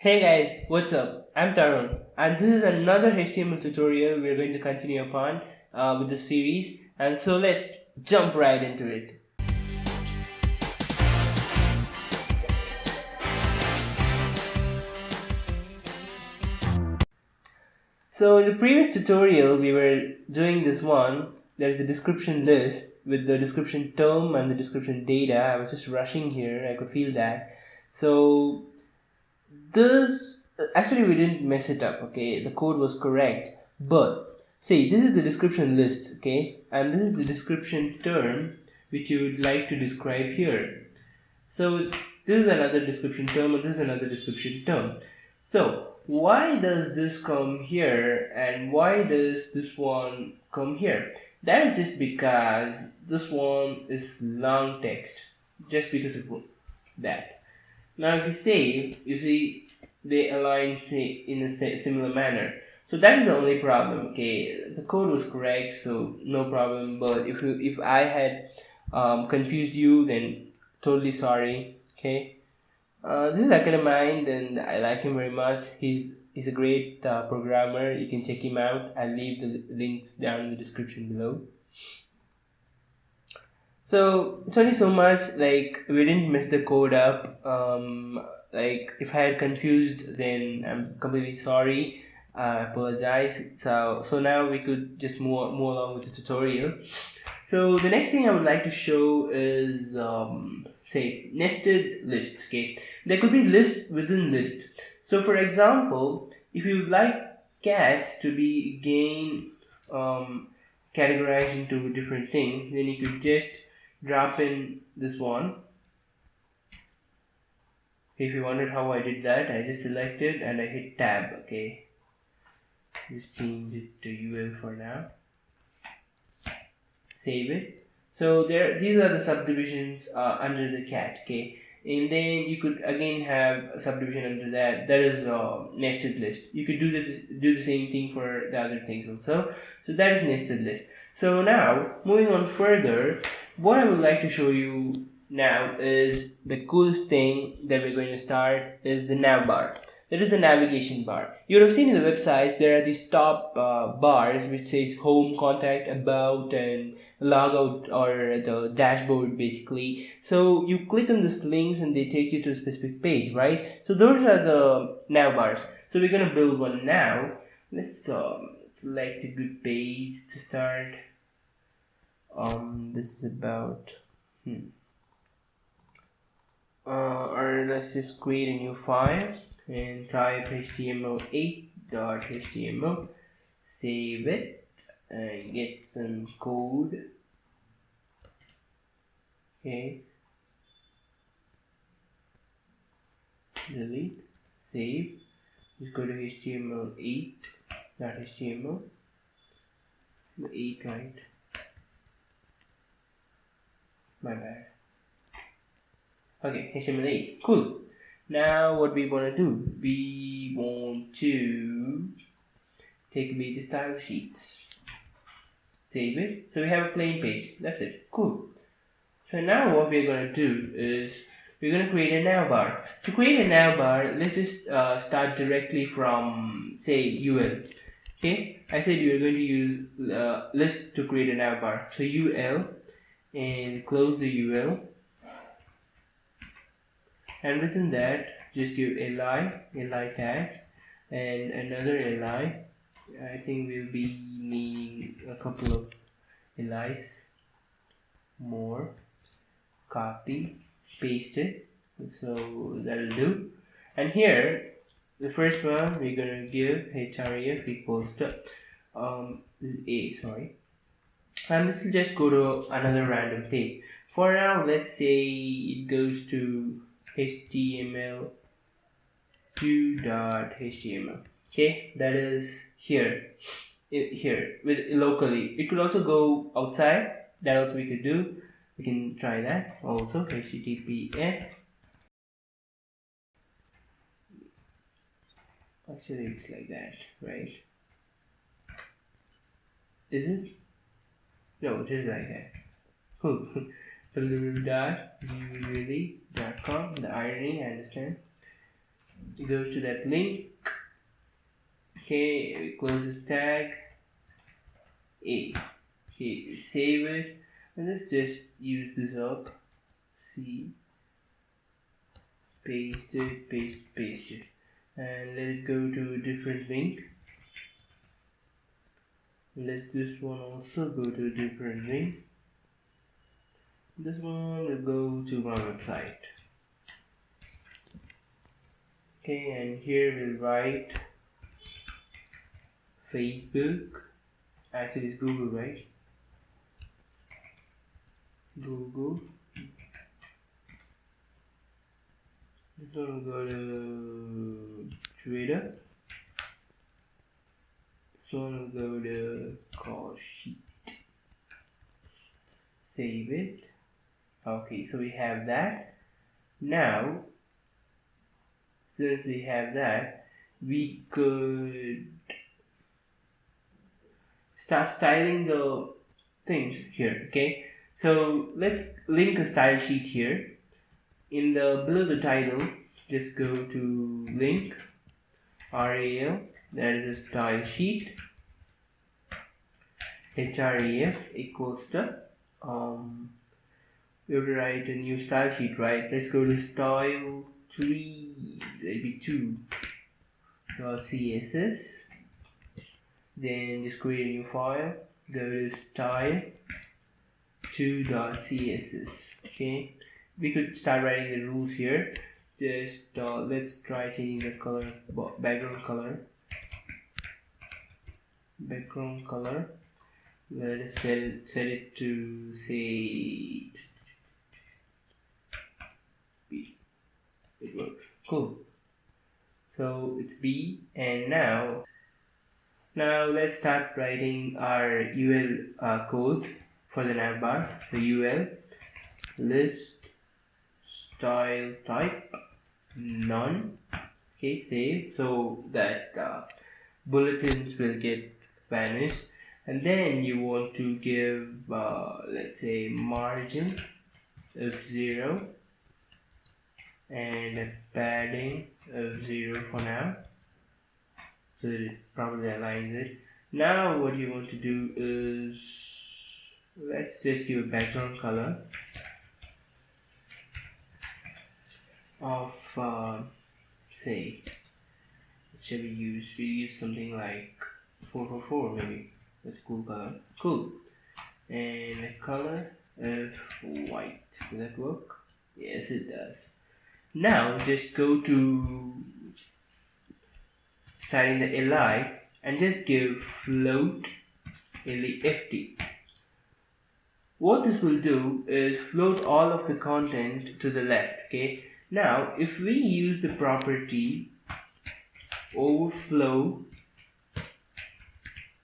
Hey guys, what's up? I'm Tarun, and this is another HTML tutorial we're going to continue upon with the series. And so let's jump right into it. So in the previous tutorial, we were doing this one. There's a description list with the description term and the description data. I was just rushing here. I could feel that. So this actually we didn't mess it up. Okay, the code was correct, but see, this is the description list. Okay, and this is the description term which you would like to describe here. So this is another description term and this is another description term. So why does this come here and why does this one come here? That is just because this one is long text, just because of that. Now if you save, you see they align in a similar manner. So that is the only problem. Okay, the code was correct, so no problem. But if I had confused you, then totally sorry. Okay, this is Akadamind, and I like him very much. He's a great programmer. You can check him out. I'll leave the links down in the description below. So it's only so much, like we didn't mess the code up. Like if I had confused, then I'm completely sorry. I apologize. So now we could just move along with the tutorial. So the next thing I would like to show is say nested list. Okay, there could be list within list. So for example, if you would like cats to be again categorized into different things, then you could just drop in this one. If you wondered how I did that, I just selected and I hit tab. Okay, just change it to UL for now. Save it. So these are the subdivisions under the cat. Okay, and then you could again have a subdivision under that. That is a nested list. You could do the same thing for the other things also. So that is nested list. So now moving on further, what I would like to show you now is the coolest thing that we're going to start is the navbar. That is the navigation bar. You would have seen in the websites there are these top bars which says home, contact, about, and logout, or the dashboard basically. So you click on these links and they take you to a specific page, right? So those are the nav bars. So we're gonna build one now. Let's select a good page to start. This is about or let's just create a new file and type html8.html, save it and get some code. Okay, delete, save, just go to html8.html, the 8, right? My bad. Okay, HTML8, cool. Now what we want to do, we want to take away the style sheets, save it. So we have a plain page, that's it, cool. So now what we're going to do is we're going to create a navbar. To create a navbar, let's just start directly from say UL. Okay, I said you are going to use list to create a navbar. So UL and close the UL. And within that just give li tag and another li. I think we'll be needing a couple of li's more. Copy, paste it, so that'll do. And here the first one we're gonna give href equals to a, sorry, and this will just go to another random page. For now, let's say it goes to html2.html. okay, that is here with locally. It could also go outside, that also we could do. We can try that also. HTTPS, actually it's like that, right? Is it? No, it is like that. Cool. www.viewreally.com. The irony, I understand. It goes to that link. Okay, we close this tag. A. Okay, save it, and let's just use this up. C. Paste it, paste it, and let it go to a different link. Let this one also go to a different link. This one will go to my website. Okay, and here we'll write Facebook. Actually, it's Google, right? Google. This one will go to Twitter. This one will go to call sheet. Save it. Okay, so we have that. Now, since we have that, we could start styling the things here. Okay, so let's link a style sheet here. In the below the title, just go to link RAL, that is a style sheet. href equals to we have to write a new style sheet, right? Let's go to style 3, maybe 2 .css. Then just create a new file. Go to style 2.css. Okay, we could start writing the rules here. Just let's try changing the color, background color. Let us set it to say B. It works. Cool. So it's B, and now let's start writing our UL code for the navbar. The UL list style type none. Okay, save, so that bulletins will get vanished. And then you want to give let's say margin of 0 and a padding of 0 for now, so that it probably aligns it. Now what you want to do is, let's just give a background color of say, what shall we use? We use something like 444 maybe. That's a cool color. Cool. And a color of white. Does that work? Yes, it does. Now just go to styling the li and just give float left. What this will do is float all of the content to the left. Okay. Now if we use the property overflow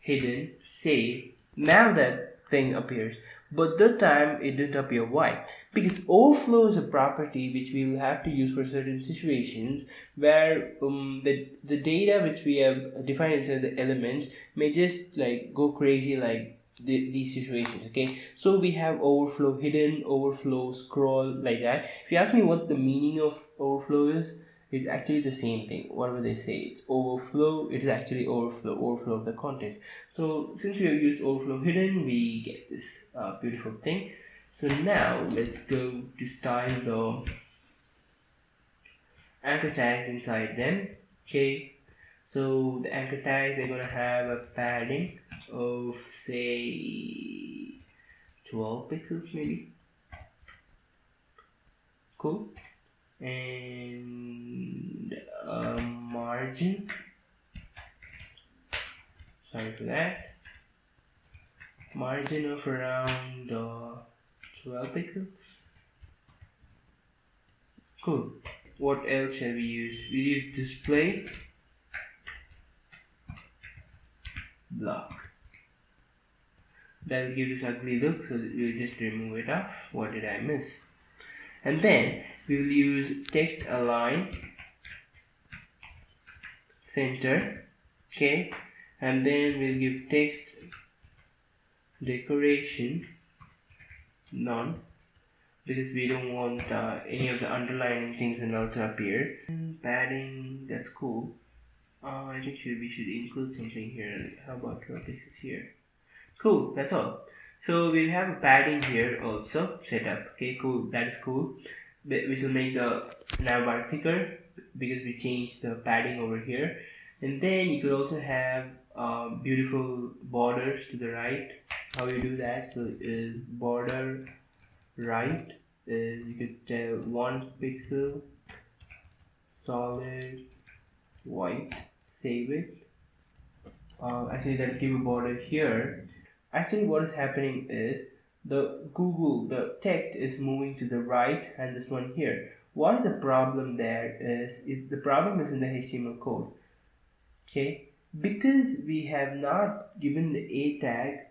hidden save, now that thing appears, but this time it didn't appear. Why? Because overflow is a property which we will have to use for certain situations where the data which we have defined inside the elements may just like go crazy, like these situations. Okay, so we have overflow hidden, overflow scroll, like that. If you ask me what the meaning of overflow is, it's actually the same thing. Whatever they say, it's overflow, it is actually overflow of the content. So since we have used overflow hidden, we get this beautiful thing. So now let's go to style the anchor tags inside them. Okay, so the anchor tags, they're gonna have a padding of say 12 pixels maybe. Cool. And a margin, sorry for that, margin of around 12 pixels. Cool. What else shall we use? We use display block. That will give this ugly look, so we'll just remove it off. What did I miss? And then we will use text align center. Okay, and then we'll give text decoration none, because we don't want any of the underlining things and all to appear. Padding cool. I think we should include something here. How about this here? Cool, that's all. So we have a padding here also set up. Okay, cool, that is cool. Which will make the navbar thicker because we changed the padding over here. And then you could also have beautiful borders to the right. How you do that? So is border right is you could tell 1 pixel solid white, save it. Actually that'll give a border here. Actually what is happening is the text is moving to the right and this one here. What is the problem there is the problem is in the HTML code. Okay, because we have not given the A tag,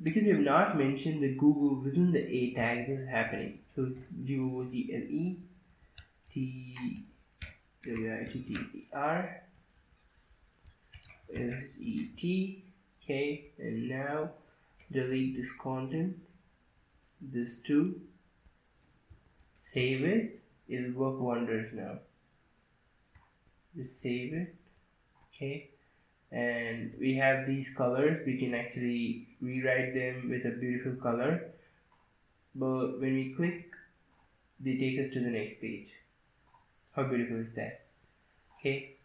because we have not mentioned the Google within the A tag, this is happening. So GOOGLE TWITTER okay, and now delete this content, this too, save it, it'll work wonders now. Just save it, okay, and we have these colors, we can actually rewrite them with a beautiful color, but when we click they take us to the next page. How beautiful is that? Okay,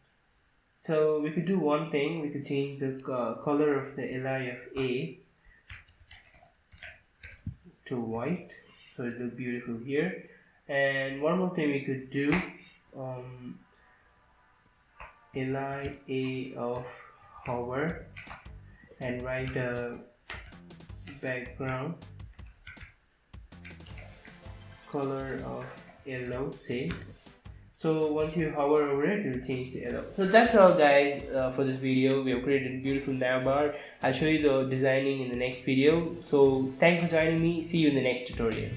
so we could do one thing, we could change the color of the li of A to white, so it looks beautiful here. And one more thing we could do, li A of hover, and write a background color of yellow, say. So once you hover over it, it will change to yellow. So that's all guys for this video. We have created a beautiful navbar. I'll show you the designing in the next video. So thanks for joining me. See you in the next tutorial.